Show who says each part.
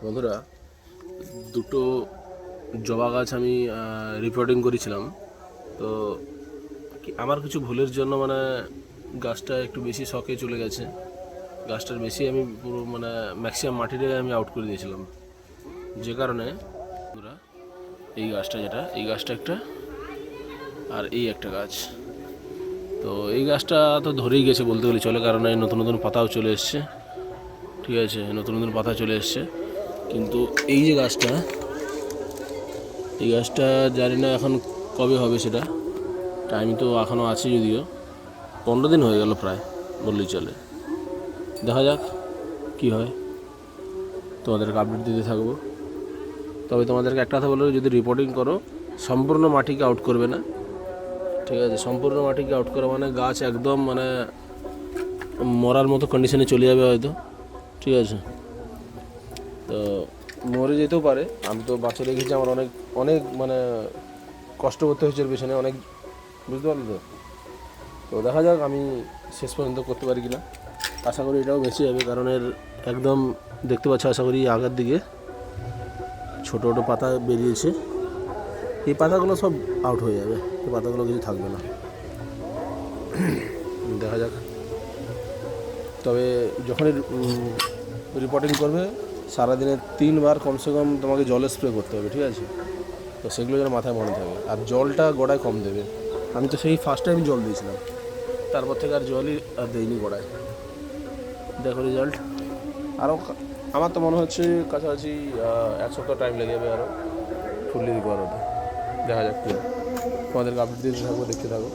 Speaker 1: বন্ধুরা, দুটো জবা গাছ আমি রিপোর্টিং করেছিলাম। তো আমার কিছু ভুলের জন্য গাছটা একটু বেশি শখে চলে গেছে। গাছটার বেশি আমি পুরো ম্যাক্সিমাম মাটিটাকে আমি আউট করে দিয়েছিলাম, যে কারণে বন্ধুরা এই গাছটা একটা, আর এই একটা গাছ। তো এই গাছটা তো ধরেই গেছে বলতে গেলে চলে, কারণ এই নতুন নতুন পাতাও চলে এসছে। ঠিক আছে, নতুন নতুন পাতা চলে এসছে। কিন্তু এই গাছটা জানি না এখন কবে হবে, সেটা টাইম তো এখনও আছে, যদিও 15 দিন হয়ে গেল প্রায় বললেই চলে। দেখা যাক কি হয়, তোমাদেরকে আপডেট দিতে থাকবো। তবে তোমাদেরকে একটা কথা বলবো, যদি রিপোর্টিং করো সম্পূর্ণ মাটিকে আউট করবে না। ঠিক আছে, সম্পূর্ণ মাটিকে আউট করা গাছ একদম মরার মতো কন্ডিশনে চলে যাবে হয়তো। ঠিক আছে, তো মরে যেতেও পারে। আমি তো বাঁচে রেখেছি, আমার অনেক অনেক কষ্ট করতে হয়েছে এর পেছনে অনেক, বুঝতে পারলি তো। তো দেখা যাক আমি শেষ পর্যন্ত করতে পারি কিনা। আশা করি এটাও বেঁচে যাবে, কারণ এর একদম দেখতে পাচ্ছ, আশা করি আগের দিকে ছোটো ছোটো পাতা বেরিয়েছে। এই পাতাগুলো সব আউট হয়ে যাবে, এই পাতাগুলো কিছু থাকবে না। দেখা যাক। তবে যখনই রিপোর্টিং করবে, সারাদিনে 3 বার কমসে কম তোমাকে জলে স্প্রে করতে হবে। ঠিক আছে, তো সেগুলো যেন মাথায় মনে থাকে। আর জলটা গোড়ায় কম দেবে। আমি তো সেই ফার্স্ট টাইম জল দিয়েছিলাম, তারপর থেকে আর জলই আর দেইনি গোড়ায়। দেখো রেজাল্ট। আরও আমার তো মনে হচ্ছে কাছাকাছি 1 সপ্তাহ টাইম লেগে যাবে আরও ফুললি রিকভার হতে। দেখা যাক কি, তোমাদেরকে আপডেট দিতে থাকবো, দেখতে থাকো।